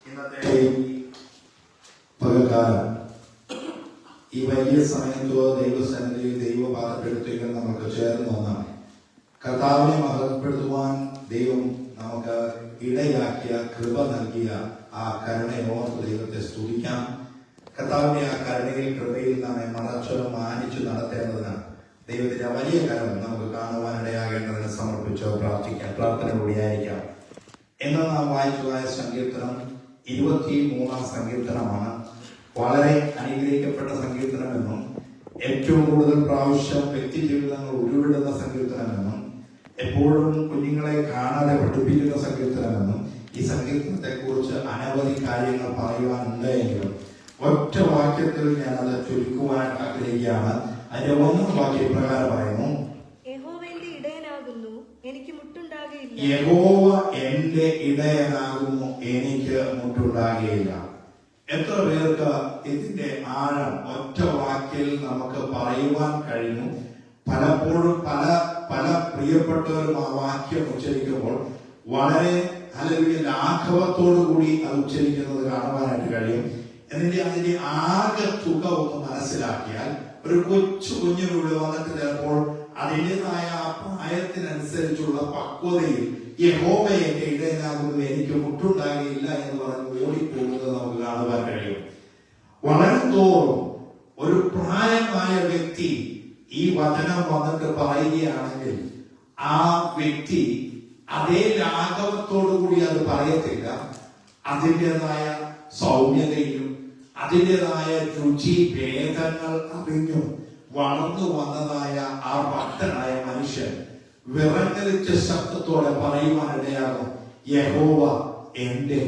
ഇന്നത്തെ പകൽക്കാലം ഈ വലിയ സമയത്തോ ദൈവസന്നിധിയിൽ ദൈവപാദപ്പെടുത്തുക നമുക്ക് ചേർന്ന് ഒന്നാണ്. കർത്താവിനെ മഹത്വപ്പെടുത്തുവാൻ ദൈവം നമുക്ക് ഇടയാക്കിയ കൃപ നൽകിയ ആ കരുണയോർത്ത് ദൈവത്തെ സ്തുതിക്കാം. കർത്താവിന്റെ ആ കരുണയിൽ കൃപയിൽ നമ്മെ മറച്ചോ മാനിച്ചു നടത്തേണ്ടതിന് ദൈവത്തിന്റെ വലിയ കരം നമുക്ക് കാണുവാനിടയാകേണ്ടതിന് സമർപ്പിച്ചോ പ്രാർത്ഥിക്കാം. പ്രാർത്ഥനയോടെയായിരിക്കാം. എന്ന് നാം വായിച്ചതായ സങ്കീർത്തനം 23 സങ്കീർത്തനമാണ്. വളരെ അനുഗ്രഹിക്കപ്പെട്ട സങ്കീർത്തനമെന്നും ഏറ്റവും കൂടുതൽ പ്രാവശ്യം വ്യക്തി ജീവിതങ്ങൾ ഉരുവിടുന്ന സങ്കീർത്തനമെന്നും എപ്പോഴും കുഞ്ഞുങ്ങളെ കാണാതെ പഠിപ്പിക്കുന്ന സങ്കീർത്തനമെന്നും ഈ സങ്കീർത്തനത്തെ കുറിച്ച് അനവധി കാര്യങ്ങൾ പറയുവാനുണ്ട്. എങ്കിലും ഒറ്റ വാക്യത്തിൽ ഞാൻ അത് ചുരുക്കുവാൻ ആഗ്രഹിക്കുകയാണ്. അതിന്റെ 1 വാക്യം പ്രകാരം പറയുന്നു, യഹോവ എന്റെ ഇടയനാകുന്നു, എനിക്ക് മുട്ടുണ്ടാകുകയില്ല. യഹോവ എന്റെ ഇടയനാകുന്നു, എനിക്ക് മുട്ടുണ്ടാകുകയില്ല. എത്ര പേർക്ക് ഇതിന്റെ ആഴം ഒറ്റ വാക്കിൽ നമുക്ക് പറയുവാൻ കഴിഞ്ഞു? പലപ്പോഴും പല പ്രിയപ്പെട്ടവരും ആ വാക്യം ഉച്ചരിക്കുമ്പോൾ വളരെ ലാഘവത്തോടു കൂടി അത് ഉച്ചരിക്കുന്നത് കാണുവാനായിട്ട് കഴിയും. എന്നിട്ട് അതിന്റെ ആകെ തുക ഒന്ന് മനസ്സിലാക്കിയാൽ ഒരു കുഞ്ഞു ഇവിടെ വന്നിട്ട് ചിലപ്പോൾ അതിൻ്റെതായ ആ പ്രായത്തിനനുസരിച്ചുള്ള പക്വതയിൽ യഹോവ എന്റെ ഇടയനാകുന്നു, എനിക്ക് മുട്ടുണ്ടാകുകയില്ല എന്ന് പറഞ്ഞ് ഓടിപ്പോകുന്നത് നമുക്ക് കാണുവാൻ കഴിയും. വളരെ തോറും ഒരു പ്രായമായ വ്യക്തി ഈ വചനം വന്നിട്ട് പറയുകയാണെങ്കിൽ ആ വ്യക്തി അതേ ലാഘവത്തോടു കൂടി അത് പറയത്തില്ല. അതിൻ്റെതായ സൗമ്യതയിലും അതിൻ്റെതായ രുചി ഭേദങ്ങൾ അറിഞ്ഞു വളർന്നു വന്നതായ ആ ഭക്തനായ മനുഷ്യൻ വിറങ്ങലിച്ച ശബ്ദത്തോടെ പറയുവാനിടയാകും, യഹോവ എന്റെ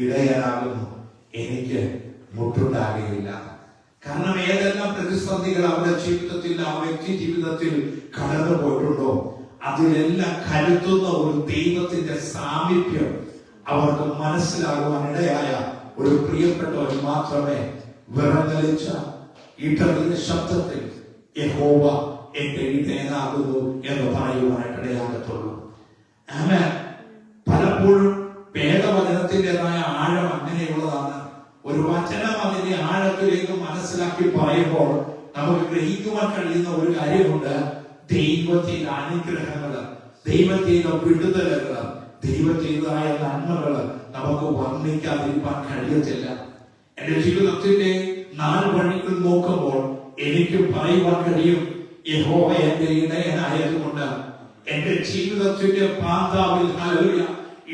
ഇടയനാകുന്നു, എനിക്ക് മുട്ടുണ്ടാകുകയില്ല. കാരണം ഏതെല്ലാം പ്രതിസന്ധികൾ അവരുടെ ജീവിതത്തിൽ ആ വ്യക്തി ജീവിതത്തിൽ കടന്നു പോയിട്ടുണ്ടോ അതിലെല്ലാം കരുതുന്ന ഒരു ദൈവത്തിന്റെ സാമീപ്യം അവർക്ക് മനസ്സിലാകുവാൻ ഇടയായ ഒരു പ്രിയപ്പെട്ടവർ മാത്രമേ വിറങ്ങലിച്ച ഇടറിയ ശബ്ദത്തിൽ യഹോവ എന്റെ ഇടയനാകുന്നു എന്ന് പറയുവാനായിട്ടിടയാകത്തുള്ളൂ. ആമേൻ. പലപ്പോഴും വേദവചനത്തിൻ്റെതായ ആഴം അങ്ങനെയുള്ളതാണ്. ഒരു വചനം അതിന്റെ ആഴത്തിലേക്ക് മനസ്സിലാക്കി പറയുമ്പോൾ നമുക്ക് ഗ്രഹിക്കുവാൻ കഴിയുന്ന ഒരു കാര്യമുണ്ട്. ദൈവത്തിന്റെ അനുഗ്രഹങ്ങള്, ദൈവത്തിന്റെ വിടുതലുകള്, ദൈവത്തിൻ്റെതായ നന്മകള് നമുക്ക് വർണ്ണിക്കാതിരിക്കാൻ കഴിയത്തില്ല. എന്റെ ജീവിതത്തിന്റെ 4 വഴികൾ നോക്കുമ്പോൾ എനിക്ക് പറയുവാൻ കഴിയും, യഹോവ എന്റെ ഇടയനായതുകൊണ്ട് എന്റെ ജീവിതത്തിന്റെ പാതാവിൽ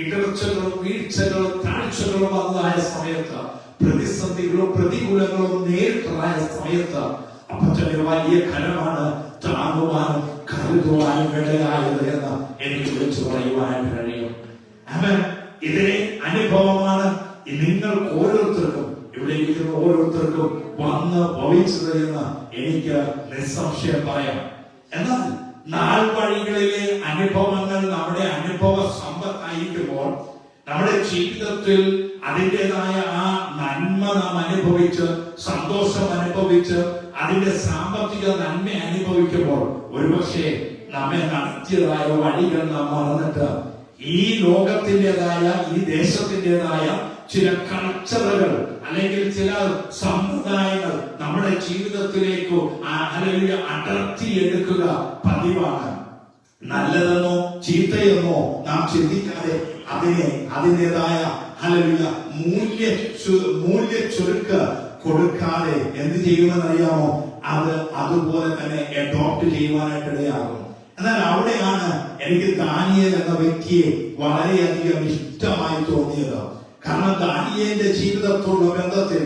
ഇടർച്ചകളും വീഴ്ചകളും താഴ്ചകളും വന്നതായ സമയത്ത്, പ്രതിസന്ധികളും പ്രതികൂലങ്ങളും നേരിട്ടതായ സമയത്ത് അപ്പച്ചന്റെ വലിയ കരമാണ് താങ്ങുവാനും കരുതുവാനും ഇടയായത് എന്ന് എനിക്ക് വിളിച്ചു പറയുവാനായിട്ട് കഴിയും. ആമേൻ. ഇതേ അനുഭവമാണ് നിങ്ങൾക്ക് ഓരോരുത്തർക്കും, ഇവിടെ ഇരിക്കുന്ന ഓരോരുത്തർക്കും വന്ന് ഭവിച്ചത് എന്ന് എനിക്ക് നിസ്സംശയം പറയാം. എന്നാൽ 4 വഴികളിലെ അനുഭവങ്ങൾ നമ്മുടെ അനുഭവ സമ്പത്തായിരിക്കുമ്പോൾ നമ്മുടെ ജീവിതത്തിൽ അതിൻ്റെതായ ആ നന്മ നാം അനുഭവിച്ച്, സന്തോഷം അനുഭവിച്ച്, അതിന്റെ സാമ്പത്തിക നന്മ അനുഭവിക്കുമ്പോൾ ഒരുപക്ഷെ നമ്മെ നടത്തിയതായ വഴികൾ നാം മറന്നിട്ട് ഈ ലോകത്തിൻ്റെതായ ഈ ദേശത്തിൻ്റെതായ ചില കൾച്ചറുകൾ അല്ലെങ്കിൽ ചില സമ്പ്രദായങ്ങൾ നമ്മുടെ ജീവിതത്തിലേക്ക് അടർത്തിയെടുക്കുക പതിവാണ്. നല്ലതെന്നോ ചീത്തയെന്നോ നാം ചിന്തിക്കാതെ അതിൻ്റെതായ മൂല്യ ചുരുക്ക് കൊടുക്കാതെ എന്ത് ചെയ്യുമെന്നറിയാമോ? അതുപോലെ തന്നെ അഡോപ്റ്റ് ചെയ്യുവാനായിട്ടിടയാകും. എന്നാൽ അവിടെയാണ് എനിക്ക് ദാനിയേൽ എന്ന വ്യക്തിയെ വളരെയധികം ഇഷ്ടമായി തോന്നിയത്. കാരണം ദാനിയേലിന്റെ ജീവിതത്തോടുള്ള ബന്ധത്തിൽ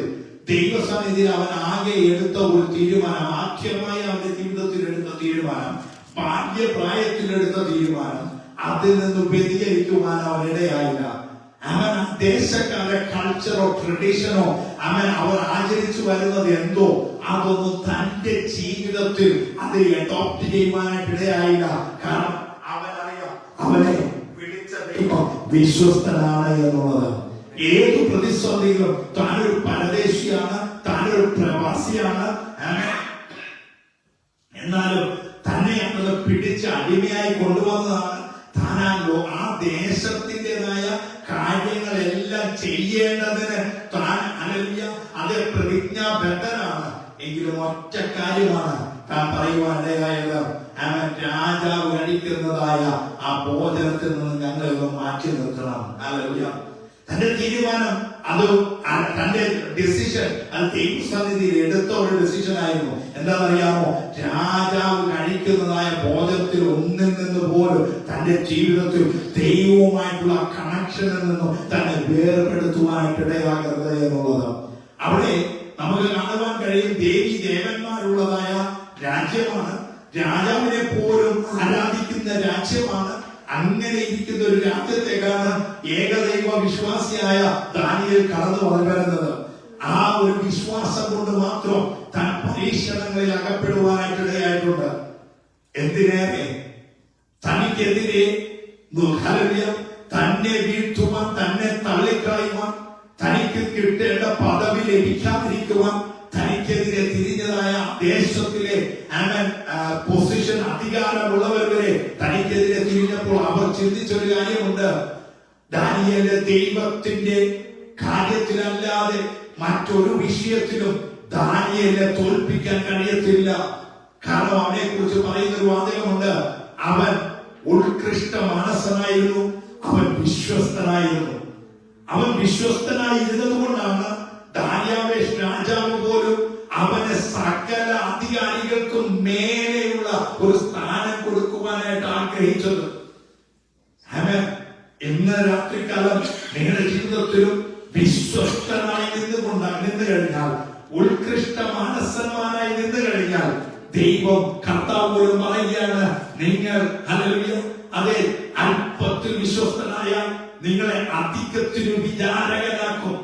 ദൈവസന്നിധിയിൽ അവൻ ആകെ എടുത്ത ഒരു തീരുമാനം, ആദ്യമായി അവന്റെ ജീവിതത്തിൽ എടുത്ത തീരുമാനം, ബാല്യപ്രായത്തിൽ എടുത്ത തീരുമാനം, അതിൽ നിന്ന് വ്യതിചലിക്കുവാൻ അവനിടയായില്ല. അവൻ ദേശക്കാരുടെ കൾച്ചറോ ട്രഡീഷനോ അവർ ആചരിച്ചു വരുന്നത് എന്തോ അതൊന്നും തന്റെ ജീവിതത്തിൽ അത് അഡോപ്റ്റ് ചെയ്യുവാനായിട്ട് ഇടയായില്ല. കാരണം അവനറിയാം അവനെ വിളിച്ച ദൈവം വിശ്വസ്തനാണ് എന്നുള്ളത്. ഏത് പ്രതിസന്ധിയിലും താനൊരു പരദേശിയാണ്, താനൊരു പ്രവാസിയാണ്, എന്നാലും തന്നെ അത് പിടിച്ച് അടിമയായി കൊണ്ടുവന്നതാണ്. താനാണല്ലോ ആ ദേശത്തിൻ്റെതായ കാര്യങ്ങളെല്ലാം ചെയ്യേണ്ടതിന് താൻ അത് പ്രതിജ്ഞാബദ്ധനാണ്. എങ്കിലും ഒറ്റ കാര്യമാണ് താൻ പറയുവാനിടയായത്, അവൻ രാജാവ് കഴിക്കുന്നതായ ആ ഭോജനത്തിൽ നിന്ന് ഞങ്ങളെ മാറ്റി നിർത്തണം. ഹല്ലേലൂയ. തന്റെ തീരുമാനം, അത് തന്റെ ഡിസിഷൻ, അത് ദൈവസന്നിധിയിൽ എടുത്ത ഒരു ഡിസിഷൻ ആയിരുന്നു. എന്താണെന്നറിയാമോ? രാജാവ് കഴിക്കുന്നതായ ഭോജനത്തിൽ ഒന്നിൽ നിന്ന് പോലും തന്റെ ജീവിതത്തിൽ ദൈവവുമായിട്ടുള്ള കണക്ഷനിൽ നിന്നും തന്നെ വേർപെടുത്തുവാനായിട്ട് ഇടയാകരുത് എന്നുള്ളത്. അവിടെ നമുക്ക് കാണുവാൻ കഴിയും, ദേവി ദേവന്മാരുള്ളതായ രാജ്യമാണ്, രാജാവിനെ പോലും ആരാധിക്കുന്ന രാജ്യമാണ്. അങ്ങനെ ഇരിക്കുന്ന ഒരു രാജ്യത്തേക്കാണ് ഏകദൈവ വിശ്വാസിയായ ദാനിയേൽ കടന്നു വരുന്നത്. ആ ഒരു വിശ്വാസം കൊണ്ട് മാത്രം താൻ പരീക്ഷണങ്ങളിൽ അകപ്പെടുവാനായിട്ട് ഇടയായിട്ടുണ്ട്. എന്തിനേറെ തനിക്കെതിരെ തന്നെ വീഴ്ത്തുവാൻ, തന്നെ തള്ളിക്കളയുവാൻ, തനിക്ക് കിട്ടേണ്ട പദവി ലഭിക്കാതിരിക്കുവാൻ, തനിക്കെതിരെ തിരിഞ്ഞതായ ദേശത്തിലെ പൊസിഷൻ, അധികാരമുള്ളവരെ തനിക്കെതിരെ തിരിഞ്ഞപ്പോൾ അവർ ചിന്തിച്ചൊരു കാര്യമുണ്ട്, ദാനിയേലിന്റെ ദൈവത്തിന്റെ കാര്യത്തിലല്ലാതെ മറ്റൊരു വിഷയത്തിലും ദാനിയേലിനെ തോൽപ്പിക്കാൻ കഴിയത്തില്ല. കാരണം അവനെ കുറിച്ച് പറയുന്ന ഒരു വാചകമുണ്ട്, അവൻ ഉത്കൃഷ്ട മനസ്സനായിരുന്നു, അവൻ വിശ്വസ്തനായിരുന്നു. അവൻ വിശ്വസ്തനായിരുന്നത് കൊണ്ടാണ് ദാര്യാവേശ് രാജാവ് പോലും അവന് സകല അധികാരികൾക്കും മേലെയുള്ള ഒരു സ്ഥാനം കൊടുക്കുവാനായിട്ട് ആഗ്രഹിച്ചത്. ഇന്ന് രാത്രികാലം നിങ്ങളുടെ ജീവിതത്തിലും വിശ്വസ്തനായി നിന്ന് കഴിഞ്ഞാൽ, ഉത്കൃഷ്ട മാനസന്മാരായി നിന്ന് കഴിഞ്ഞാൽ, ദൈവം കർത്താവ് പോലും പറയുകയാണ്, നിങ്ങൾ അതെ അല്പത്തിൽ വിശ്വസ്തനായാൽ നിങ്ങളെ അധികത്തിനു വിചാരകനാക്കും.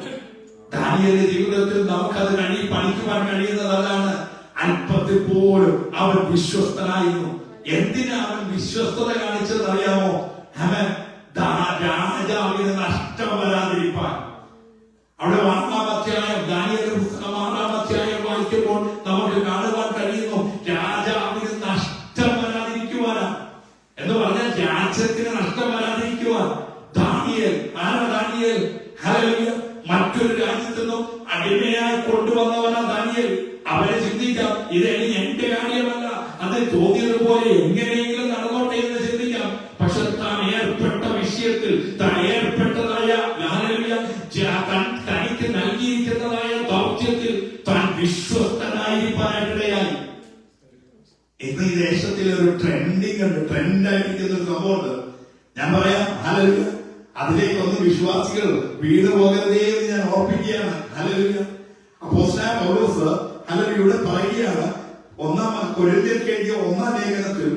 ദാനിയേലിന്റെ ജീവിതത്തിൽ നമുക്കത് പഠിക്കുവാൻ കഴിയുന്നതാണ്. അല്പത്തിൽ പോലും അവൻ വിശ്വസ്തനായിരുന്നു. എന്തിനാ അവൻ വിശ്വസ്തത കാണിച്ചത് അറിയാമോ? അവൻ രാജാവിന് നഷ്ടം വരാതിരിക്കാൻ. അവിടെ 6-ാം അധ്യായം, ദാനിയേലിന്റെ പുസ്തകം 6-ാം അധ്യായം വായിക്കുമ്പോൾ നമുക്ക് കാണുവാൻ കഴിയുന്നു, രാജാവിന് നഷ്ടം വരാതിരിക്കുവാനാ. എന്ന് പറഞ്ഞാൽ രാജ്യത്തിന് നഷ്ടം വരാതിരിക്കുവാൻ ദാനിയേൽ, ദാനിയേൽ മറ്റൊരു രാജ്യത്തു നിന്നും അടിമയായി കൊണ്ടുവന്നവനാ ദാനിയേൽ. അവരെ ചിന്തിക്കാം, ഇത് എന്റെ കാര്യമല്ല, അത് തോന്നിയതുപോലെ എങ്ങനെയെങ്കിലും നടന്നോട്ടെ എന്ന് ചിന്തിക്കാം. പക്ഷെ താൻ ഏർപ്പെട്ട വിഷയത്തിൽ, താൻ ഏർപ്പെട്ടതായ തനിക്ക് നൽകിയിരിക്കുന്നതായ ദൗത്യത്തിൽ താൻ വിശ്വസ്തനായിരിക്കാനിടയായി. ഇന്ന് ഈ ദേശത്തിൽ ഒരു ട്രെൻഡിങ് ഉണ്ട്, ട്രെൻഡായിരിക്കുന്ന ഒരു സംഭവമുണ്ട്. ഞാൻ പറയാം, ഹല്ലേലൂയ, അതിലേക്കൊന്നും വിശ്വാസികൾ വീണ് പോകരുതേ എന്ന് ഞാൻ ഓർപ്പിക്കുകയാണ്. ഹല്ലേലൂയ. അപ്പോസ്തലനായ പൗലോസ് ഹല്ലേലൂയ പറയുകയാണ്, 1 കൊരിന്ത്യർക്ക് എഴുതിയ 1-ാം ലേഖനത്തിൽ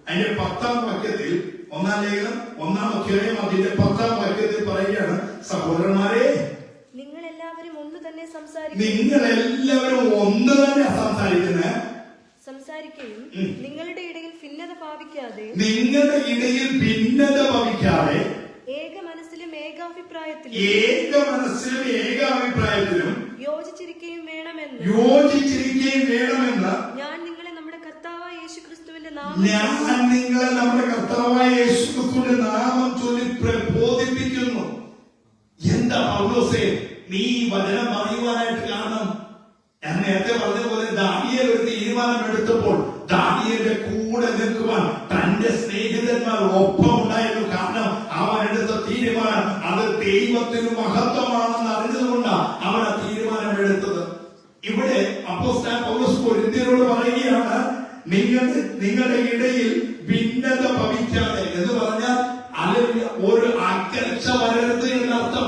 അതിന്റെ 10-ാം വാക്യത്തിൽ, 1-ാം ലേഖനം 1-ാം അധ്യായം അതിന്റെ 10-ാം വാക്യത്തിൽ പറയുകയാണ്, സഹോദരന്മാരെ നിങ്ങളെല്ലാവരും ഒന്ന് തന്നെ സംസാരിക്കുകയും നിങ്ങളുടെ ഇടയിൽ ഭിന്നത ഭാവിക്കാതെ ഏക മനസ്സിലും ഏകാഭിപ്രായത്തിലും യോജിച്ചിരിക്കുകയും വേണമെന്ന് ഞാൻ നിങ്ങളെ നമ്മുടെ കർത്താവായ യേശുക്രിസ്തുവിന്റെ നാമം ചൊല്ലി പ്രബോധിപ്പിക്കുന്നു. എന്താ പൗലോസേ നീ വചനം പറയുവാനായിട്ട് കാരണം? ഞാൻ നേരത്തെ പറഞ്ഞതുപോലെ ദാനിയേൽ ഒരു തീരുമാനം എടുത്തപ്പോൾ ദാനിയേലിന്റെ കൂടെ നിൽക്കുവാൻ തന്റെ സ്നേഹിതന്മാർ ഒപ്പം ഉണ്ടായിരുന്നു. കാരണം അവൻ എടുത്ത തീരുമാനം അത് ദൈവത്തിന് മഹത്വമാണെന്ന് അറിഞ്ഞതുകൊണ്ടാണ് അവൻ ആ തീരുമാനം എടുത്തത്. ഇവിടെ അപ്പോസ്തലൻ പൗലോസ് കൊരിന്ത്യരോട് പറയുകയാണ്, നിങ്ങളുടെ ഇടയിൽ ഭിന്നത ഭവിക്കാതെ എന്ന് പറഞ്ഞാൽ ഒരു അകൽച്ച വരരുത് എന്നർത്ഥം.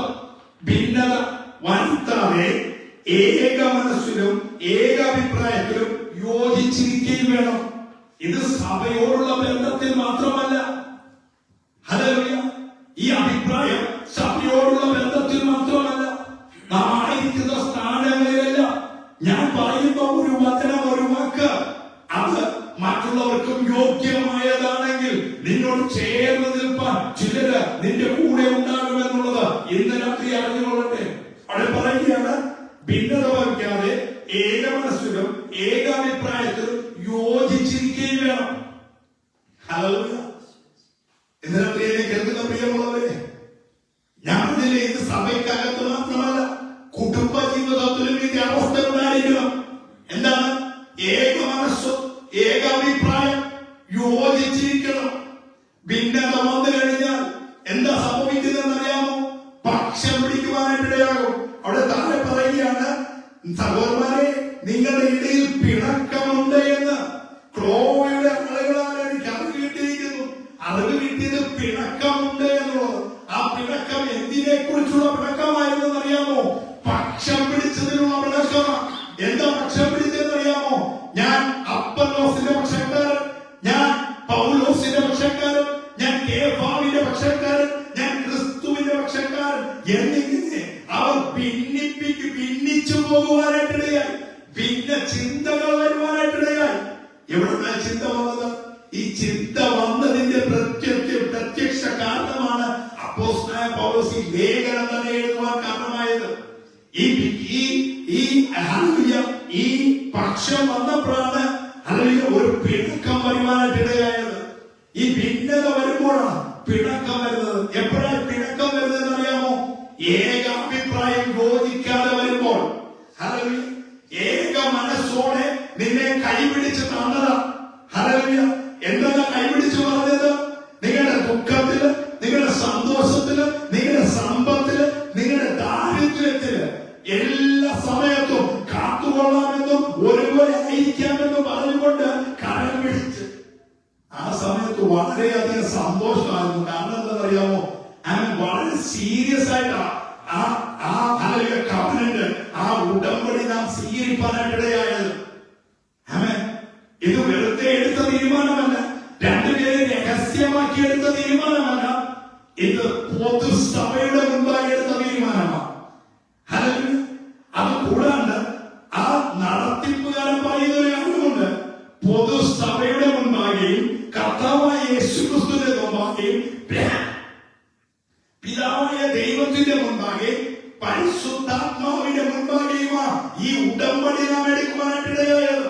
ഭിന്നത വരുത്താതെ ഏക മനസ്സിലും ഏകാഭിപ്രായത്തിലും യോജിച്ചിരിക്കുകയും വേണം. ഇത് സഭയോടുള്ള ബന്ധത്തിൽ മാത്രമല്ല. ഹല്ലേലൂയ. ഈ അഭിപ്രായം സഭയോടുള്ള ബന്ധത്തിൽ മാത്രമല്ല, നാം ആയിരിക്കുന്ന സ്ഥാനങ്ങളിലല്ല. ഞാൻ പറയുന്ന ഒരു വചനം, ഒരു വാക്ക് അത് മറ്റുള്ളവർക്കും യോഗ്യമായതാണെങ്കിൽ നിന്നോട് ചേർന്ന് നിൽപ്പാൻ ചിലര് നിന്റെ കൂടെ ഉണ്ടാകുമെന്നുള്ളത് ഇന്ന് രാത്രി അറിഞ്ഞുകൊള്ളട്ടെ. അവിടെ പറയുകയാണ്, ഭിന്നത വയ്ക്കാതെ ഏക മനസ്സിലും ഏകാഭിപ്രായത്തിലും യോജിച്ചിരിക്കുകയും വേണം. ഹല്ലേലൂയ. ഇന്ന് രാത്രി കേൾക്കുന്ന പ്രിയമുള്ളവരെ, എന്നിങ്ങനെ അവർ ഭിന്നിച്ചു പോകുവാനായിട്ടിടയായി. പിന്നെ ചിന്തകൾ വരുവാനായിട്ടിടയായി. എവിടുന്ന ചിന്ത വന്നത്? ഈ ചിന്ത വന്നതിന്റെ പ്രത്യക്ഷ കാരണമാണ് അപ്പോസ്തലനായ പൗലോസ് ഈ ലേഖനം തന്നെ എഴുതുവാൻ കാരണമായത്. ഈ പക്ഷം വന്നപ്പോഴാണ് ഒരു പിണക്കം വരുവാനായിട്ടിടയായത്. ഈ ഭിന്നത വരുമ്പോഴാണ് പിണക്കം വരുന്നത്. എപ്പോഴാണ് പിണക്കം വരുന്നതെന്ന് അറിയാമോ? ഏകാഭിപ്രായം യോജിക്കാതെ വരുമ്പോൾ. ഏക മനസ്സോടെ നിന്നെ കൈപിടിച്ച് തന്നതാ. ഹല്ലേലൂയ. എന്താണ് കൈപിടിച്ചു പറഞ്ഞത്? നിങ്ങളുടെ ദുഃഖത്തില്, നിങ്ങളുടെ സന്തോഷത്തില്, നിങ്ങളുടെ സമ്പത്തില്, നിങ്ങളുടെ ദാരിദ്ര്യത്തില് എല്ലാ സമയത്തും കാത്തുകൊള്ളാമെന്നും ഒരുപോലെ ആയിരിക്കാമെന്നും പറഞ്ഞുകൊണ്ട് കരം പിടിച്ച് ആ സമയത്ത് വളരെയധികം സന്തോഷമായിരുന്നു. കാരണം എന്താണെന്നറിയാമോ? അങ്ങനെ വളരെ സീരിയസ് ആയിട്ട് കവനന്റ്, ആ ഉടമ്പടി നാം സ്വീകരിക്കാനായിട്ടിടയായത്. ഇത് വെറുതെ എടുത്ത തീരുമാനമല്ല, രണ്ടുപേരെ രഹസ്യമാക്കി എടുത്ത തീരുമാനമല്ല, ഇത് പൊതുസഭയുടെ മുമ്പായി എടുത്ത തീരുമാനമാണ്. അത് കൂടാണ്ട് ആ നടത്തിപ്പുകാരൻ പറയുന്ന ഒരു കാര്യമുണ്ട്. പൊതുസഭയുടെ മുൻപാകെയും കർത്താവായ യേശുക്രിസ്തുവിന്റെ മുൻപാകെയും പിതാവായ ദൈവത്തിന്റെ മുൻപാകെ പരിശുദ്ധാത്മാവിന്റെ മുൻപാകെയുമാണ് ഈ ഉടമ്പടി നാം എടുക്കുവാനായിട്ടിടയായത്.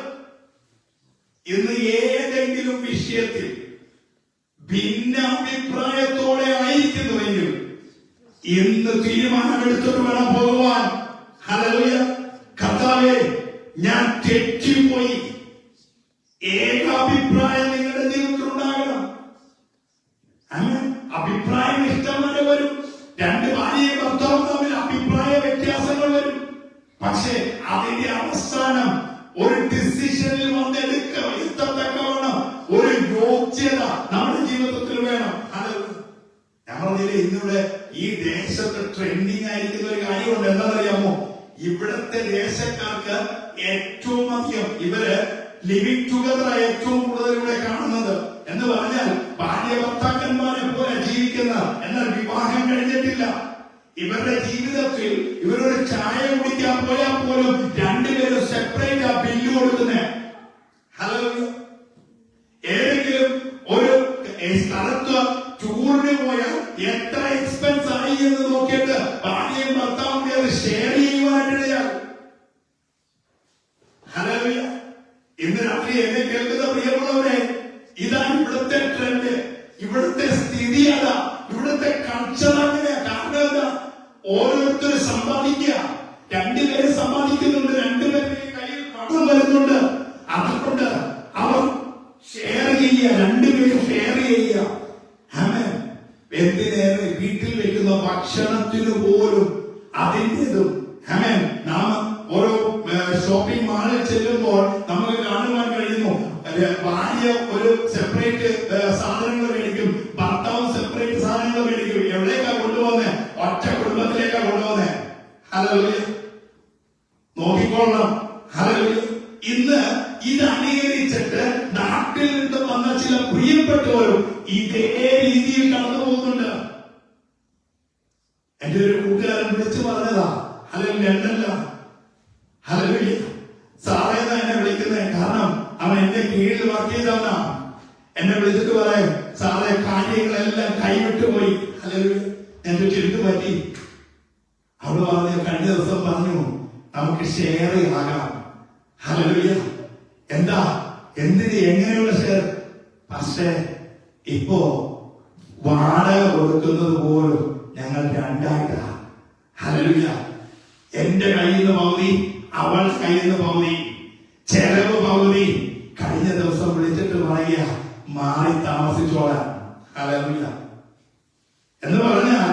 ഇന്ന് ഏതെങ്കിലും വിഷയത്തിൽ ഭിന്നാഭിപ്രായത്തോടെ ആയിരിക്കുന്നുവെങ്കിൽ ഇന്ന് തീരുമാനമെടുത്തിട്ട് വേണം പോകുവാൻ. ഹല്ലേലൂയ. കർത്താവേ, ഞാൻ തെറ്റിപ്പോയി. ഏകാഭിപ്രായം നിങ്ങളുടെ ജീവിതത്തിൽ ഉണ്ടാകണം. അഭിപ്രായം ഇഷ്ടംപോലെ വരും. രണ്ട് ഭാര്യയും ഭർത്താവും തമ്മിൽ അഭിപ്രായ വ്യത്യാസങ്ങൾ വരും. പക്ഷെ അതിന്റെ അവസാനം ഒരു ഡിസിഷനിൽ വന്നെടുക്കത്തക്കവണ്ണം ഒരു യോഗ്യത നമ്മുടെ ജീവിതത്തിൽ വേണം. ഞമ്മളിലെ ഇന്നിവിടെ ഈ ദേശത്ത് ട്രെൻഡിങ് ആയിരിക്കുന്ന ഒരു കാര്യമുണ്ട്. എന്താണെന്നറിയാമോ? ഇവിടത്തെ ദേശക്കാർക്ക് ഏറ്റവും അധികം ഇവര് ലിവിംഗ് ടുഗദർ ഏറ്റവും കൂടുതൽ ഇവിടെ കാണുന്നത്. എന്ന് പറഞ്ഞാൽ ഭാര്യ ഭർത്താക്കന്മാരെ പോലെ ജീവിക്കുന്ന, എന്നാൽ വിവാഹം കഴിഞ്ഞിട്ടില്ല. ഇവരുടെ ജീവിതത്തിൽ ഇവരൊരു ചായ കുടിക്കാൻ പോയാൽ പോലും രണ്ടുപേരും സെപ്പറേറ്റ് ആ ബില്ല് കൊടുക്കുന്നേ. ഏതെങ്കിലും ഒരു സ്ഥലത്ത് ടൂറിന് പോയാൽ എത്ര എക്സ്പെൻസ് ആയി എന്ന് നോക്കിയിട്ട് ഭാര്യയും ഭർത്താവും അത് ഷെയർ ചെയ്യുവാനായിട്ടിടയാകും. ഹല്ലേലൂയ. ഇന്ന് രാത്രി എന്നെ കേൾക്കുന്ന പ്രിയമുള്ളവരെ, ഇതാണ് ഇവിടുത്തെ ട്രെൻഡ്, ഇവിടുത്തെ സ്ഥിതി അതാ, ഇവിടുത്തെ കൾച്ചർ അങ്ങനെയാ. കാരണം എന്താ? ഓരോരുത്തരും സമ്പാദിക്കുക, രണ്ടുപേരും സമ്പാദിക്കുന്നുണ്ട്, രണ്ടുപേരുടെ കയ്യിൽ പണം വരുന്നുണ്ട്. അതുകൊണ്ട് അവർ ഷെയർ ചെയ്യുക, രണ്ടുപേരും ഷെയർ ചെയ്യുക. എന്തിനേറെ വീട്ടിൽ വെക്കുന്ന ഭക്ഷണത്തിന് പോലും അതിൻ്റെതും. നാം ഓരോ ഷോപ്പിംഗ് മാളിൽ ചെല്ലുമ്പോൾ നമുക്ക് കാണുവാൻ കഴിയുന്നു, ഭാര്യ ഒരു സെപ്പറേറ്റ് സാധനങ്ങൾ മേടിക്കും, ഭർത്താവ് സെപ്പറേറ്റ് സാധനങ്ങൾ മേടിക്കും. എവിടേക്കാ കൊണ്ടുപോകുന്നത്? ഒറ്റ കുടുംബത്തിലേക്കാ കൊണ്ടുപോകുന്നത്. ഹല്ലേലൂയ. നോക്കിക്കൊള്ളണം. ഹല്ലേലൂയ. ഇന്ന് ഇത് അനുകരിച്ചിട്ട് നാട്ടിൽ നിന്ന് വന്ന ചില പ്രിയപ്പെട്ടവരും ഇതേ രീതിയിൽ കടന്നു പോകുന്നുണ്ട്. എന്റെ ഒരു കൂട്ടുകാരൻ വിളിച്ചു പറഞ്ഞതാ. ലണ്ടനില. ഹല്ലേലൂയ. സാറേന്നാ എന്നെ വിളിക്കുന്നത്. കാരണം അവൻ എന്റെ കീഴിൽ വർക്ക് ചെയ്തവനാ. എന്നെ വിളിച്ചിട്ട് പറയും, സാറേ കാര്യങ്ങളെല്ലാം കൈവിട്ടുപോയി. ഹല്ലേലൂയ. എന്റെ ചുരുക്ക് പറ്റി. അവള് പറഞ്ഞു, കഴിഞ്ഞ ദിവസം പറഞ്ഞു നമുക്ക് ഷെയർ ആകാം. ഹല്ലേലൂയ. എന്താ? എന്തിന്? എങ്ങനെയുള്ള ഷെയർ? പക്ഷേ ഇപ്പോ വാടക കൊടുക്കുന്നത് പോലും ഞങ്ങൾ രണ്ടായിട്ടാണ്. ഹല്ലേലൂയ. എന്റെ കയ്യിൽ നിന്ന് പകുതി, അവളുടെ കയ്യിൽ നിന്ന് പകുതി, ചെലവ് പകുതി. കഴിഞ്ഞ ദിവസം വിളിച്ചിട്ട് പറയുക, മാറി താമസിച്ചോളാൻ. ഹല്ലേലൂയ. എന്ന് പറഞ്ഞാൽ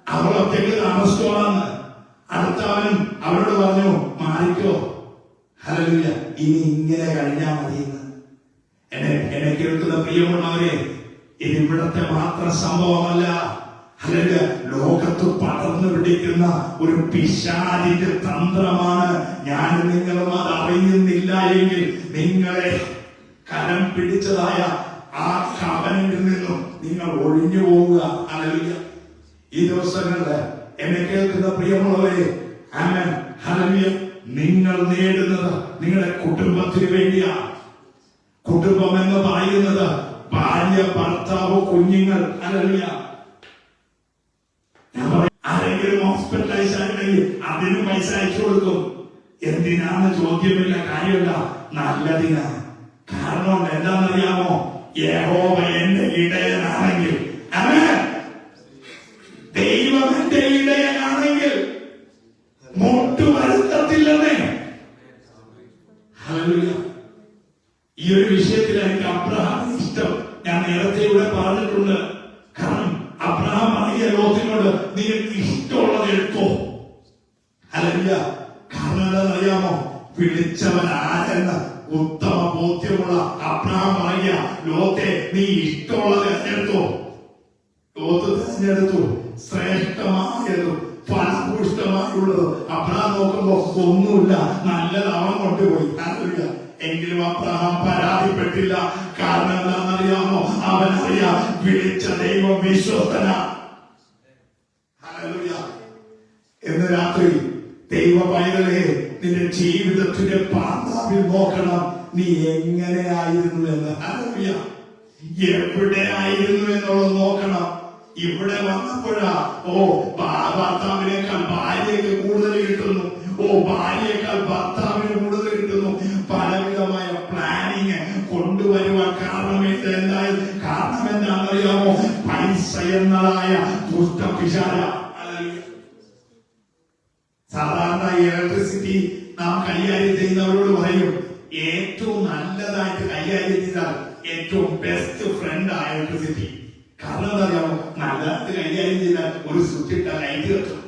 അവൾ ഒറ്റയ്ക്ക് താമസിച്ചോളാന്ന്. അടുത്തവനും അവരോട് പറഞ്ഞു, മാറിക്കോ. ഹല്ലേലൂയ. ഇനി ഇങ്ങനെ കഴിഞ്ഞാൽ മതിയെന്ന്. എന്നെ കേൾക്കുന്ന പ്രിയമുള്ളവരെ, ഇത് ഇവിടത്തെ മാത്രം സംഭവമല്ല. ഹല്ലേലൂയ. ലോകത്ത് പടർന്നു പിടിക്കുന്ന ഒരു പിശാചിന്റെ തന്ത്രമാണ്. ഞാൻ നിങ്ങളും അത് അറിയുന്നില്ല എങ്കിൽ നിങ്ങളെ കരം പിടിച്ചതായ ആ കവനിൽ നിന്നും നിങ്ങൾ ഒഴിഞ്ഞു പോവുക. ഹല്ലേലൂയ. ഈ ദിവസങ്ങളില് എന്നെ കേൾക്കുന്ന പ്രിയമുള്ളവരെ, ആമേൻ, ഹല്ലേലൂയ, നിങ്ങൾ നേടുന്നത് നിങ്ങളുടെ കുടുംബത്തിന് വേണ്ടിയാണ്. കുടുംബം എന്ന് പറയുന്നത് ഭാര്യ, ഭർത്താവ്, കുഞ്ഞുങ്ങൾ. ഹല്ലേലൂയ. ഞാൻ പറയും, ആരെങ്കിലും ഹോസ്പിറ്റലൈസ് ആണെങ്കിൽ അതിന് പൈസ അയച്ചു കൊടുക്കും. എന്തിനാന്ന് ചോദ്യമില്ല, കാര്യമില്ല, നല്ലതിനാ. കാരണം എന്താണെന്നറിയാമോ? യഹോവ എന്റെ ഇടയനാണെങ്കിൽ, ആമേൻ, ദൈവം എന്റെ ഇടയനാണെങ്കിൽ മുട്ടു വരുത്തത്തില്ലെന്നേ. ഹല്ലേലൂയ. ഈ ഒരു വിഷയത്തിൽ എനിക്ക് അബ്രഹാം ഇഷ്ടം. ഞാൻ നേരത്തെ ഇവിടെ പറഞ്ഞിട്ടുണ്ട്. കാരണം അബ്രഹാം പറഞ്ഞ ലോകത്തിനോട് നിങ്ങൾക്ക് ഇഷ്ടമുള്ളത് എടുത്തോ. ഹല്ലേലൂയ. കാരണം എന്താണെന്നറിയാമോ? വിളിച്ചവൻ ആരെന്ന് ഉത്തമ ബോധ്യമുള്ള അബ്രഹാം പറയുക, ലോകത്തെ നീ ഇഷ്ടമുള്ളത് തിരഞ്ഞെടുത്തോ. ലോകത്ത് തിരഞ്ഞെടുത്തു ശ്രേഷ്ഠമായതും ഫലപുഷ്ടമായുള്ളത്. അബ്രഹാം നോക്കുമ്പോ ഒന്നുമില്ല, നല്ലത് അവൻ കൊണ്ടുപോയി. ഹല്ലേലൂയ. എങ്കിലും അബ്രഹാം പരാതിപ്പെട്ടില്ല. കാരണം എന്താണെന്നറിയാമോ? അവനറിയാം വിളിച്ച ദൈവം വിശ്വസ്തന. ഹല്ലേലൂയ. ഇന്ന് രാത്രി ദൈവ പൈതലേ, നിന്റെ ജീവിതത്തിന്റെ പാതാവിൽ നോക്കണം, നീ എങ്ങനെയായിരുന്നു എന്ന്. ഹല്ലേലൂയ. എവിടെയായിരുന്നു എന്നുള്ളത് നോക്കണം. ഇവിടെ വന്നപ്പോഴാ ഭർത്താവിനേക്കാൾ ഭാര്യയ്ക്ക് കൂടുതൽ കിട്ടുന്നു, ഭാര്യയേക്കാൾ ഭർത്താവിന് കൂടുതൽ കിട്ടുന്നു. പലവിധമായ പ്ലാനിങ് കൊണ്ടുവരുവാൻ കാരണം എന്താണെന്നറിയാമോ? പൈസ എന്നതായ ദുഷ്ടപിശാച. സാധാരണ ഇലക്ട്രിസിറ്റി നാം കൈകാര്യം ചെയ്യുന്നവരോട് പറയും, ഏറ്റവും നല്ലതായിട്ട് കൈകാര്യം ചെയ്താൽ ഏറ്റവും ബെസ്റ്റ് ഫ്രണ്ട് ആ ഇലക്ട്രിസിറ്റി. കാരണം എന്താറിയാമോ? നല്ലതായിട്ട് കൈകാര്യം ചെയ്താൽ ഒരു സ്വിച്ച് ഇട്ടാൽ ലൈറ്റ് കത്തും.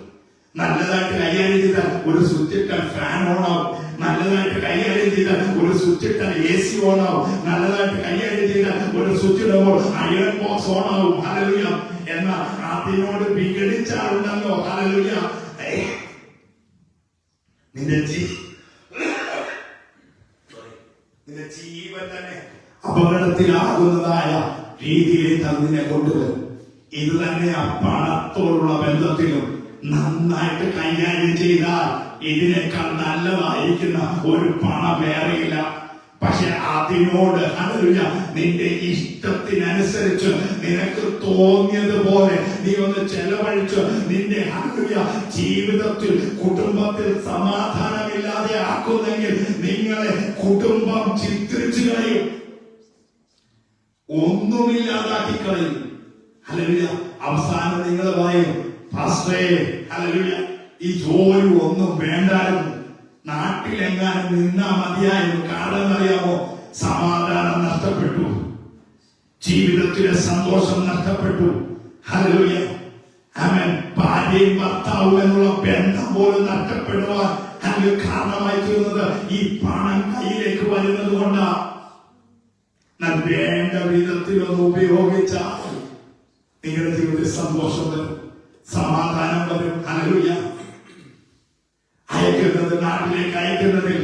നല്ലതായിട്ട് കൈകാര്യം ചെയ്താൽ ഒരു സ്വിച്ച് ഇട്ടാൽ ഫാൻ ഓൺ ആവും. നല്ലതായിട്ട് കൈകാര്യം ചെയ്താൽ ഒരു സ്വിച്ച് ഇട്ടാൽ AC ഓൺ ആവും. നല്ലതായിട്ട് കൈകാര്യം ചെയ്താൽ ഒരു സ്വിച്ച് ഇടുമ്പോൾ അയൺ ബോക്സ് ഓൺ ആവും. ഹല്ലേലൂയ. എന്നാൽ അതിനോട് വിഘടിച്ചാലുണ്ടല്ലോ, ഹല്ലേലൂയ, നിന്റെ ജീവൻ തന്നെ അപകടത്തിലാകുന്നതായ രീതിയിലേക്ക് അതിനെ കൊണ്ടുവരും. ഇത് തന്നെ ആ പണത്തോടുള്ള ബന്ധത്തിലും നന്നായിട്ട് കൈകാര്യം ചെയ്താൽ ഇതിനേക്കാൾ നല്ലതായിരിക്കുന്ന ഒരു പണം വേറെയില്ല. പക്ഷെ അതിനോട് ഹല്ലേലൂയ നിന്റെ ഇഷ്ടത്തിനനുസരിച്ച് നിനക്ക് തോന്നിയതുപോലെ നീ ഒന്ന് ചെലവഴിച്ച് നിന്റെ ഹല്ലേലൂയ ജീവിതത്തിൽ കുടുംബത്തിൽ സമാധാനമില്ലാതെ ആക്കുന്നെങ്കിൽ നിങ്ങളെ കുടുംബം ചിത്രിച്ചു കളയും, ഒന്നുമില്ലാതാക്കി കളയും. ഹല്ലേലൂയ. അവസാനം നിങ്ങൾ പറയും, പാസ്റ്ററേ, ഹല്ലേലൂയ, ഈ ജോലി ഒന്നും വേണ്ടായിരുന്നു, നാട്ടിലെങ്ങാനും നിന്നാ മതിയായിരുന്നു. കാരണം അറിയാമോ? സമാധാനം നഷ്ടപ്പെട്ടു, ജീവിതത്തിലെ സന്തോഷം നഷ്ടപ്പെട്ടു. ഹല്ലേലൂയ. ആമേൻ. ഭാര്യയും ഭർത്താവും എന്നുള്ള ബന്ധം പോലും നഷ്ടപ്പെടുവാൻ കാരണമായി തീർന്നത് ഈ പണം കയ്യിലേക്ക് വരുന്നത് കൊണ്ടാണ്. വേണ്ട വിധത്തിലൊന്ന് ഉപയോഗിച്ചാൽ നിങ്ങളുടെ ജീവിതത്തിൽ സന്തോഷം വരും, സമാധാനം വരും. ഹല്ലേലൂയ. അയക്കുന്നത്, നാട്ടിലേക്ക് അയക്കുന്നതിൽ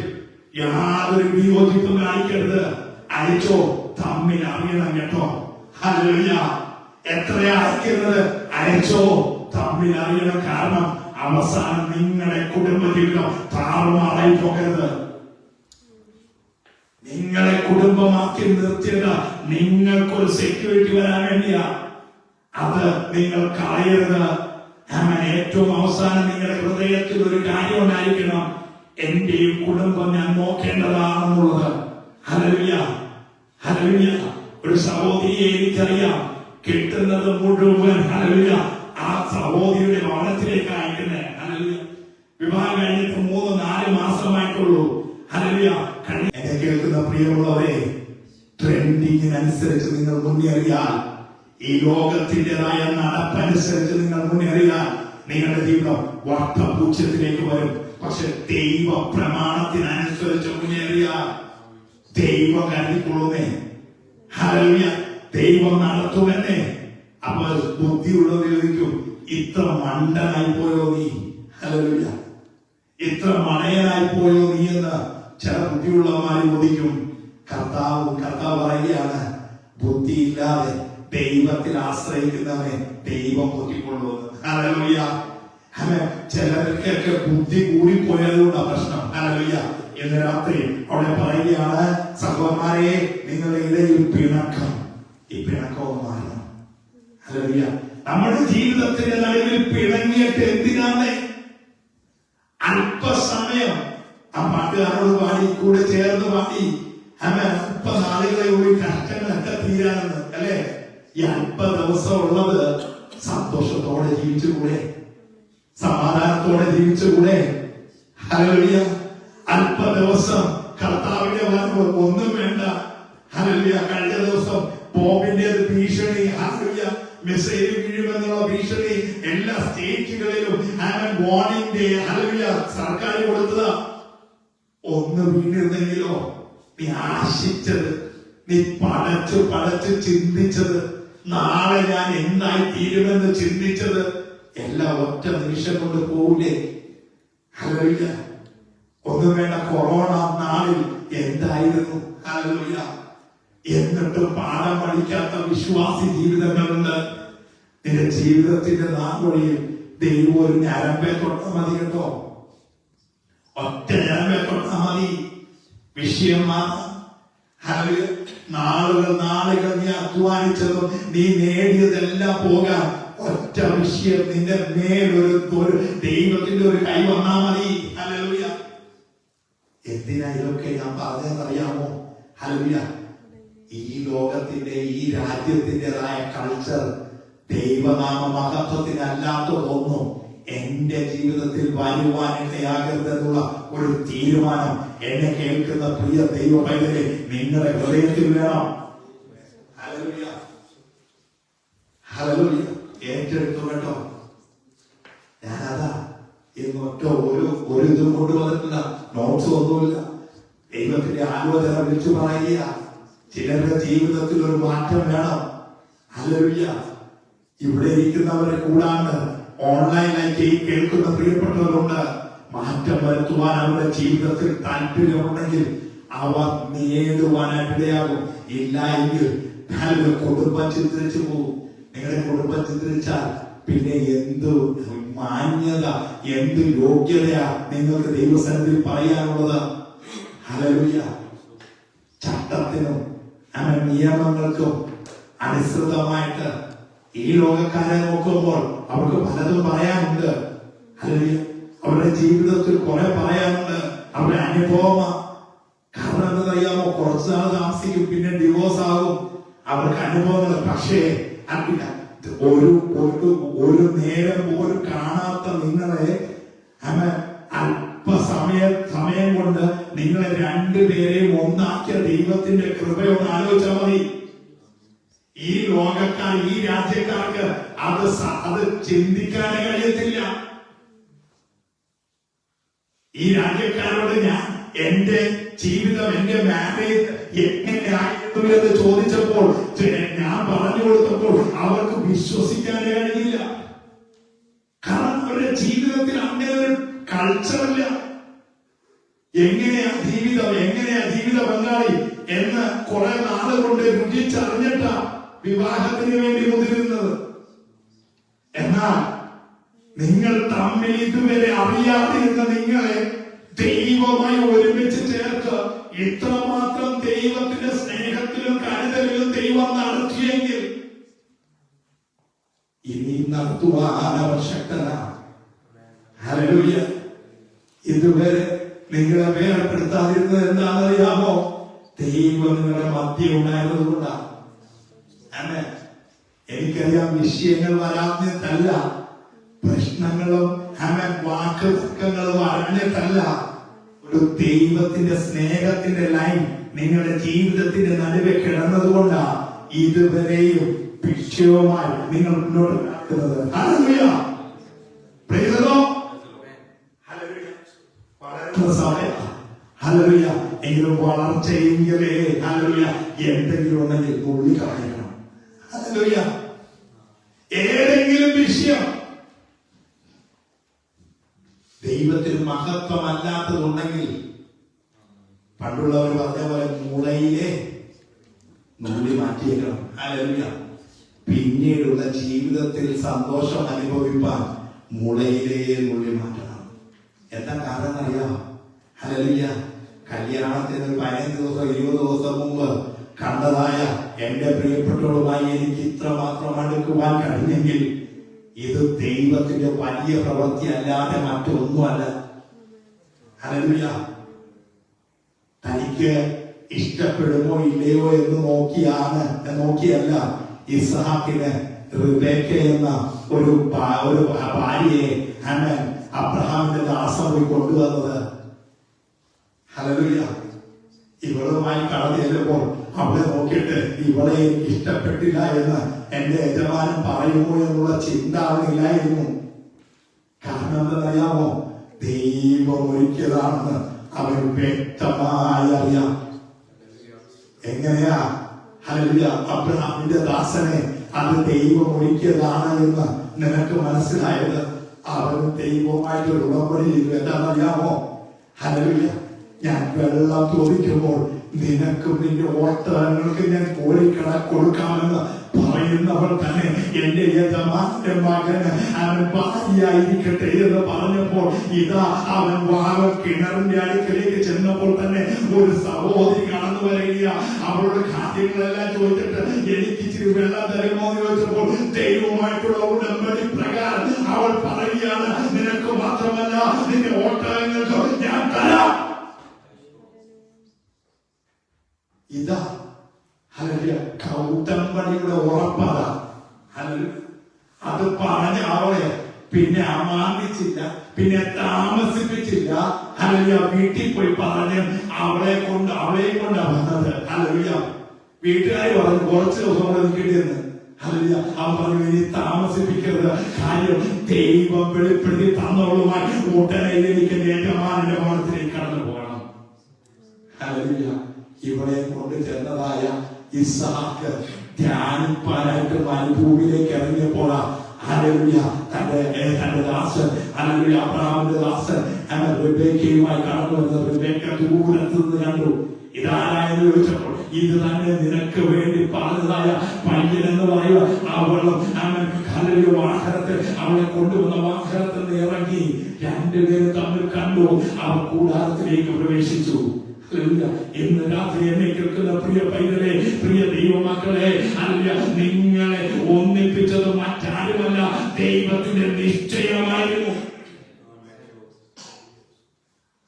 യാതൊരു വിയോജിപ്പും കാണിക്കരുത്. അയച്ചോ, തമ്മിൽ അറിയണം കേട്ടോ. ഹല്ലേലൂയ. എത്രയാ അയക്കുന്നത്? അയച്ചോ, തമ്മിൽ അറിയണം. കാരണം അവസാനം നിങ്ങളുടെ കുടുംബ ജീവിതം താറുമാറായി പോകരുത്. നിങ്ങളെ കുടുംബമാക്കി നിർത്തിയത് നിങ്ങൾക്കൊരു സെക്യൂരിറ്റി വരാൻ വേണ്ടിയാ. അത് നിങ്ങൾ കളയരുത്. ഏറ്റവും അവസാനം നിങ്ങളുടെ ഹൃദയത്തിൽ ഒരു കാര്യം ഉണ്ടായിരിക്കണം, എന്റെ ഈ കുടുംബം ഞാൻ നോക്കേണ്ടതാണെന്നുള്ളത്. ഹല്ലേലൂയ. ഹല്ലേലൂയ. ഒരു സഹോദരിയെ എനിക്കറിയാം, കിട്ടുന്നത് മുഴുവൻ ഹല്ലേലൂയ ആ സഹോദരിയുടെ ഭവനത്തിലേക്ക് അയക്കുന്നത്. ഹല്ലേലൂയ. വിവാഹം കഴിഞ്ഞിട്ട് 3-4 മാസമായിട്ടുള്ളൂ. ഹല്ലേലൂയ. എന്നെ കേൾക്കുന്ന പ്രിയമുള്ളവരെ, ട്രെൻഡിങ്ങിനനുസരിച്ച് നിങ്ങൾ മുന്നേറിയാൽ, ഈ ലോകത്തിൻ്റെതായ നടപ്പനുസരിച്ച് നിങ്ങൾ മുന്നേറിയാൽ നിങ്ങളുടെ ജീവിതം വട്ടപൂജ്യത്തിലേക്ക് വരും. പക്ഷെ ദൈവ പ്രമാണത്തിനനുസരിച്ച് മുന്നേറിയാൽ ദൈവം കരുതിക്കൊള്ളുന്നേ. ഹല്ലേലൂയ. ദൈവം നടത്തുമെന്നേ. അപ്പൊ ബുദ്ധിയുള്ളത് ചോദിക്കും, ഇത്ര മണ്ടനായി പോയോ നീ? ഹല്ലേലൂയ. ഇത്ര മണയനായി പോയോ നീ എന്ന് ചില ബുദ്ധിയുള്ളവന്മാർ ചോദിക്കും. കർത്താവ് പറയുകയാണ്, ബുദ്ധിയില്ലാതെ ദൈവത്തിൽ ആശ്രയിക്കുന്നവനെ ദൈവം പൊക്കിക്കൊള്ളുന്നു. ഹല്ലേലൂയ. ചിലർക്കൊക്കെ ബുദ്ധി കൂടിപ്പോയതുകൊണ്ടാണ് പ്രശ്നം. ഹല്ലേലൂയ. ഇന്ന് രാത്രി അവിടെ പറയുകയാണ്, സഹോദരന്മാരെ, നിങ്ങളുടെ ഇടയിൽ പിണക്കം, ഈ പിണക്കവും മാറണം. ഹല്ലേലൂയ. നമ്മുടെ ജീവിതത്തിന്റെ നടുവിൽ പിണങ്ങിയിട്ട് എന്തിനാണ്? അല്പസമയം ആ പാട്ടുകാരോട് പാടി, കൂടെ ചേർന്ന് പാടി, അല്പനാളുകളെ കൂടി കഷ്ടങ്ങളൊക്കെ തീരാണെന്ന് അല്ലെ. ഈ അല്പ ദിവസം ഉള്ളത് സന്തോഷത്തോടെ ജീവിച്ചുകൂടെ? സമാധാനത്തോടെ ജീവിച്ചുകൂടെ? ഹല്ലേലൂയ. അല്പ ദിവസം കർത്താവിന്റെ വരവ് ഒന്നും വേണ്ട. ഹല്ലേലൂയ. കഴിഞ്ഞ ദിവസം ബോംബിന്റെ ഭീഷണി, ഹല്ലേലൂയ, മിസൈൽ വീഴുമെന്നുള്ള ഭീഷണി എല്ലാ സ്റ്റേറ്റുകളിലും വാർണിംഗ് ഡേ, ഹല്ലേലൂയ, സർക്കാർ കൊടുത്തതാ. ഒന്ന് വീണിരുന്നെങ്കിലോ, നീ ആശിച്ചത്, നീ പടച്ച് ചിന്തിച്ചത്, നാളെ ഞാൻ എന്തായി തീരുമെന്ന് ചിന്തിച്ചത് എല്ലാം ഒറ്റ നിമിഷം കൊണ്ട് പോവില്ലേ? ഹല്ലേലൂയ. ഒന്നും വേണ്ട, കൊറോണ നാളിൽ എന്തായിരുന്നു? ഹല്ലേലൂയ. എന്നിട്ടും പാഠം പഠിക്കാത്ത വിശ്വാസി ജീവിതങ്ങളുണ്ട്. നിന്റെ ജീവിതത്തിന്റെ നാൾവഴിയിൽ ദൈവം ഒരു ഞരമ്പെ തൊട്ടാൽ മതി കേട്ടോ. ഒറ്റ ഞരമ്പെ തൊട്ടാൽ മതി, വിഷയം മാറാം. നാളുകൾ നീ അധ്വാനിച്ചതും നീ നേടിയതെല്ലാം പോകാൻ ഒറ്റ വിഷയം, നിന്റെ മേലൊരു ദൈവത്തിന്റെ ഒരു കൈ വന്നാൽ മതി. ഹല്ലേലൂയ. എന്തിനാ ഇതൊക്കെ ഞാൻ പറഞ്ഞതറിയാമോ? ഹല്ലേലൂയ. ഈ ലോകത്തിന്റെ, ഈ രാജ്യത്തിൻ്റെതായ കൾച്ചർ ദൈവനാമ മഹത്വത്തിനല്ലാത്തതൊന്നും എന്റെ ജീവിതത്തിൽ വരുവാനിടയാകരുതെന്നുള്ള ഒരു തീരുമാനം എന്നെ കേൾക്കുന്ന പ്രിയ ദൈവ പൈതലെ നിങ്ങളുടെ ഹൃദയത്തിൽ വേണം. ഹല്ലേലൂയ. ഹല്ലേലൂയ. ഏറ്റെടുത്തു കേട്ടോ. ഞാനതാ ഇന്നൊറ്റ ഒരു ഇതും കൊണ്ടുവന്നിട്ടില്ല, നോട്ട്സ് ഒന്നുമില്ല. ദൈവത്തിന്റെ ആലോചന വിളിച്ചു പറയുക. ചിലരുടെ ജീവിതത്തിൽ ഒരു മാറ്റം വേണം. ഹല്ലേലൂയ. ഇവിടെ ഇരിക്കുന്നവരെ കൂടാണ്ട് ഓൺലൈനായി കേൾക്കുന്ന പ്രിയപ്പെട്ടവരുണ്ട്. മാറ്റം വരുത്തുവാൻ അവരുടെ ജീവിതത്തിൽ താല്പര്യമുണ്ടെങ്കിൽ അവ നേടുവാനായിട്ടിടയാകും. ഇല്ല എങ്കിൽ കുടുംബം ചിത്രിച്ചു പോകും. നിങ്ങളുടെ കുടുംബം ചിത്രിച്ചാൽ പിന്നെ എന്ത് മാന്യത, എന്ത് യോഗ്യതയാ നിങ്ങൾക്ക് ദൈവസന്നിധിയിൽ പറയാനുള്ളത്? ഹല്ലേലൂയ. ചട്ടത്തിനും നിയമങ്ങൾക്കും അനുസൃതമായിട്ട് ഈ ലോകക്കാരെ നോക്കുമ്പോൾ അവർക്ക് പലതും പറയാനുണ്ട്. ഹല്ലേലൂയ. അവരുടെ ജീവിതത്തിൽ കുറെ പറയാനുണ്ട്. അവരുടെ അനുഭവമാ. കാരണം എന്താണെന്നറിയാമോ? കുറച്ചുനാൾ താമസിക്കും, പിന്നെ ഡിവോഴ്സ് ആകും. അവർക്ക് അനുഭവങ്ങൾ. പക്ഷേ ഒരു നേരം പോലും കാണാത്ത നിങ്ങളെ സമയം കൊണ്ട് നിങ്ങളെ രണ്ടുപേരെയും ഒന്നാക്കിയ ദൈവത്തിന്റെ കൃപയോട് ആലോചിച്ചാൽ മതി. ഈ ലോകക്കാർ, ഈ രാജ്യക്കാർക്ക് അത് ചിന്തിക്കാനേ കഴിയത്തില്ല. ഈ രാജ്യക്കാരോട് എന്റെ ജീവിതം, എന്റെ മാരേജ് എങ്ങനെയായിരുന്നു എന്ന് ചോദിച്ചപ്പോൾ, ഞാൻ പറഞ്ഞു കൊടുത്തപ്പോൾ അവർക്ക് വിശ്വസിക്കാനേ കഴിയില്ല. കാരണം അവരുടെ ജീവിതത്തിൽ അങ്ങനെ ഒരു കൾച്ചറില്ല. എങ്ങനെയാ ജീവിത പങ്കാളി എന്ന് കുറെ നാള് കൊണ്ട് രുചിച്ചറിഞ്ഞിട്ടാ വിവാഹത്തിന് വേണ്ടി മുതിരുന്നത്. എന്നാൽ നിങ്ങൾ തമ്മിൽ ഇതുവരെ അറിയാതിരുന്ന നിങ്ങളെ ദൈവമായി ഒരുമിച്ച് ചേർത്ത് ഇത്രമാത്രം ദൈവത്തിന്റെ സ്നേഹത്തിലും കരുതലിലും ദൈവം നടത്തിയെങ്കിൽ ഇനി നടത്തുവാൻ അവർ ശക്തനാണ്. ഹല്ലേലൂയ. ഇതുവരെ നിങ്ങളെ വേർപ്പെടുത്താതിരുന്നത് എന്താണെന്നറിയാമോ? ദൈവം നിങ്ങളുടെ മധ്യം ഉണ്ടായിരുന്നത് കൊണ്ടാണ്. എനിക്കറിയാം, വിഷയങ്ങൾ വരാഞ്ഞിട്ടല്ല, പ്രശ്നങ്ങളും വാക്കുതർക്കങ്ങളും അറിഞ്ഞിട്ടല്ല. ഒരു ദൈവത്തിന്റെ സ്നേഹത്തിന്റെ ലൈൻ നിങ്ങളുടെ ജീവിതത്തിന്റെ നടുവെ കിടന്നത് കൊണ്ടാണ് ഇതുവരെയും വിഷയവുമായി നിങ്ങൾ മുന്നോട്ട് നടക്കുന്നത്. Hallelujah. Praise the Lord. Hallelujah. എങ്കിലും വളർച്ചയെങ്കിലേ ഹല്ലേലൂയ എന്തെങ്കിലും ഉണ്ടെങ്കിൽ ഉള്ളി കളയണം. ഹല്ലേലൂയ. ഏതെങ്കിലും വിഷയം ദൈവത്തിന് മഹത്വമല്ലാത്തതുണ്ടെങ്കിൽ പണ്ടുള്ളവർ പറഞ്ഞ പോലെ മൂളയിലെ നുള്ളി മാറ്റിയേക്കണം. ഹല്ലേലൂയ. പിന്നീടുള്ള ജീവിതത്തിൽ സന്തോഷം അനുഭവിപ്പാൻ മുളയിലേ നുള്ളി മാറ്റണം. എന്താ കാരണം അറിയാമോ? ഹല്ലേലൂയ. കല്യാണത്തിന് 15 ദിവസം 20 ദിവസം മുമ്പ് കണ്ടതായ എന്റെ പ്രിയപ്പെട്ടവളുമായി എനിക്ക് ഇത്രമാത്രം അടുക്കുവാൻ കഴിഞ്ഞെങ്കിൽ ഇത് ദൈവത്തിന്റെ വലിയ പ്രവൃത്തി അല്ലാതെ മറ്റൊന്നുമല്ല. ഹല്ലേലൂയ. തനിക്ക് ഇഷ്ടപ്പെടുമോ ഇല്ലയോ എന്ന് നോക്കിയല്ല ഇസ്ഹാക്കിന് റിബേക്ക എന്ന ഒരു ഭാര്യയെ അബ്രഹാമിന്റെ ദാസൻ കൊണ്ടുവന്നത്. ഹല്ലേലൂയ. ഇവളുമായി കടന്നു ചെല്ലുമ്പോൾ അവളെ നോക്കിയിട്ട് ഇവളെ എനിക്ക് ഇഷ്ടപ്പെട്ടില്ല എന്ന് എന്റെ യജമാനൻ പറയുമോ എന്നുള്ള ചിന്ത അവനില്ലായിരുന്നു. കാരണം എന്താണെന്നറിയാമോ? ദൈവം ഒരുക്കിയതാണെന്ന് അവൻ വ്യക്തമായി അറിയാം. എങ്ങനെയാ? ഹല്ലേലൂയ. അബ്രഹാമിന്റെ ദാസനെ അത് ദൈവം ഒരുക്കിയതാണ് എന്ന് നിനക്ക് മനസ്സിലായത്? അവൻ ദൈവവുമായിട്ടൊരു ഉടമ്പടി ചെയ്തു. എന്താണെന്നറിയാമോ? ഹല്ലേലൂയ. ഞാൻ വെള്ളം ചോദിക്കുമ്പോൾ നിനക്കും നിന്റെ ഓട്ടങ്ങൾക്ക് ഞാൻ കോരിക്കട കൊടുക്കാമെന്ന് പറയുന്നവൾ തന്നെ എന്റെ യജമാന്റെ മകന് അവൻ ഭാര്യയായിരിക്കട്ടെ എന്ന് പറഞ്ഞപ്പോൾ ഇതാ അവൻ കിണറിന്റെ അടുക്കലേക്ക് ചെന്നപ്പോൾ തന്നെ ഒരു സഹോദരി കടന്നു വരിക. അവളുടെ കാര്യങ്ങളെല്ലാം ചോദിച്ചിട്ട് എനിക്ക് ഇച്ചിരി വെള്ളം തരുമോ എന്ന് ചോദിച്ചപ്പോൾ ദൈവമായിട്ടുള്ള ഉടമ്പടി പ്രകാരം അവൾ പറയുകയാണ്, നിനക്ക് മാത്രമല്ല നിന്റെ ഓട്ടങ്ങൾക്ക് ഞാൻ തരാം. ഇതാ ഹല്ലേലൂയ കൗടമ്പടിയുടെ ഉറപ്പാണ്. അത് പറഞ്ഞ അവളെ പിന്നെ അമാന്തിച്ചില്ല, പിന്നെ താമസിപ്പിച്ചില്ല. ഹല്ലേലൂയ. വീട്ടിൽ പോയി പറഞ്ഞ് അവളെയും കൊണ്ടാ വന്നത്. ഹല്ലേലൂയ. വീട്ടുകാരി പറഞ്ഞു കുറച്ച് ദിവസം കൂടെ നിൽക്കേണ്ടിയെന്ന്. ഹല്ലേലൂയ. അവൻ പറഞ്ഞു ഇനി താമസിപ്പിക്കരുത്. കാര്യം ദൈവം വെളിപ്പെടുത്തി തന്നവളുമായി ഉടനെ എനിക്ക് യജമാനന്റെ ഭവനത്തിലേക്ക് കടന്നു പോകണം. ഹല്ലേലൂയ. ഇവിടെ കൊണ്ട് ചെന്നതായ ഇസ്ഹാക്ക് ധ്യാനിപ്പാനായിട്ട് മരുഭൂമിയിലേക്ക് ഇറങ്ങിയപ്പോൾ ഹല്ലേലൂയ തന്റെ ദാസൻ ഹല്ലേലൂയ അബ്രഹാമിന്റെ ദാസൻ റിബേക്കയുമായി കടന്നു വരുന്നത് റിബേക്ക ദൂരത്ത് നിന്ന് കണ്ടു. ഇതാരായെന്ന് ചോദിച്ചപ്പോൾ ഇത് തന്നെ നിനക്ക് വേണ്ടി പറഞ്ഞതായ പയ്യൻ എന്ന് പറയുക. അവളും ഹല്ലേലൂയ വാഹനത്തിൽ അവളെ കൊണ്ടുവന്ന വാഹനത്തിൽ നിന്ന് ഇറങ്ങി രണ്ടുപേരും തമ്മിൽ കണ്ടു. അവർ കൂടാരത്തിലേക്ക് പ്രവേശിച്ചു. ഇന്ന് രാത്രി എന്നെ കേൾക്കുന്ന പ്രിയ പൈതലേ, പ്രിയ ദൈവമക്കളെ, അല്ല നിങ്ങളെ ഒന്നിപ്പിച്ചത് മറ്റാരുമല്ല, ദൈവത്തിന്റെ നിശ്ചയമായിരുന്നു.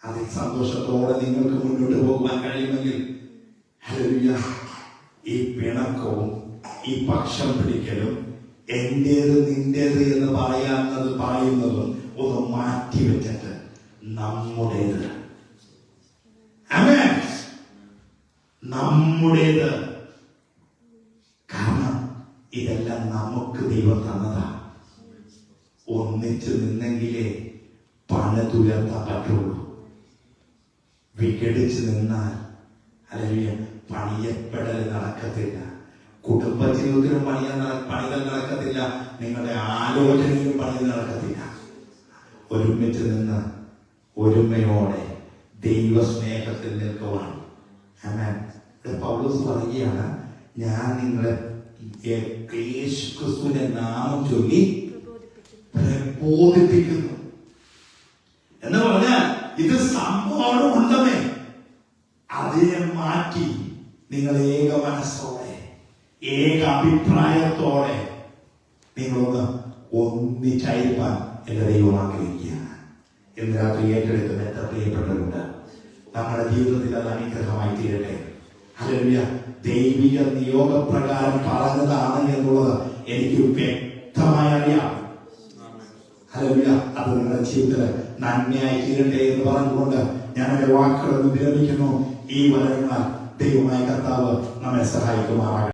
അതിൽ സന്തോഷത്തോടെ നിങ്ങൾക്ക് മുന്നോട്ട് പോകുവാൻ കഴിയുമെങ്കിൽ ഹല്ലേലൂയ ഈ പിണക്കവും ഈ പക്ഷം പിടിക്കലും എന്റേത് നിന്റേത് എന്ന് പറയുന്നതും ഒന്ന് മാറ്റിവെച്ചിട്ട് നമ്മുടേത് നമ്മുടേത്. കാരണം ഇതെല്ലാം നമുക്ക് ദൈവം തന്നതാ. ഒന്നിച്ചു നിന്നെങ്കിലേ പണിതുയർത്താൻ പറ്റുള്ളൂ. വിഘടിച്ച് നിന്നാൽ അല്ലെങ്കിൽ പണിയപ്പെടൽ നടക്കത്തില്ല. കുടുംബജീവിതത്തിലും പണികൾ നടക്കത്തില്ല. നിങ്ങളുടെ ആലോചനയിലും പണികൾ നടക്കത്തില്ല. ഒരുമിച്ച് നിന്ന് ഒരുമയോടെ ദൈവസ്നേഹത്തിൽ നിൽക്കുവാൻ പൗലോസ് പറയുകയാണ്, ഞാൻ നിങ്ങളെ യേശു ക്രിസ്തുവിന്റെ നാമം ചൊല്ലി പ്രബോധിപ്പിക്കുന്നു എന്ന് പറഞ്ഞാൽ ഇത് സംഭവം ഉണ്ടെന്നേ. അതിനെ മാറ്റി നിങ്ങൾ ഏക മനസ്സോടെ ഏക അഭിപ്രായത്തോടെ നിങ്ങളൊന്ന് ഒന്നിച്ചയപ്പാൻ എന്റെ ദൈവം ആഗ്രഹിക്കുകയാണ്. എന്ന് രാത്രി ഏറ്റെടുക്കുന്ന എത്ര പ്രിയപ്പെട്ടവരുണ്ട്. നമ്മുടെ ജീവിതത്തിൽ അത് അനുഗ്രഹമായി തീരട്ടെ. ഹല്ലേലൂയ. ദൈവിക നിയോഗപ്രകാരം പറഞ്ഞതാണ് എന്നുള്ളത് എനിക്ക് വ്യക്തമായി അറിയാം. ഹല്ലേലൂയ. അത് നിങ്ങളുടെ ജീവിതത്തിൽ നന്മയായി തീരട്ടെ എന്ന് പറഞ്ഞുകൊണ്ട് ഞാൻ എന്റെ വാക്കുകൾ വിരമിക്കുന്നു. ഈ വചനങ്ങൾ ദൈവമായ കർത്താവ് നമ്മെ സഹായിക്കുമാറാകട്ടെ.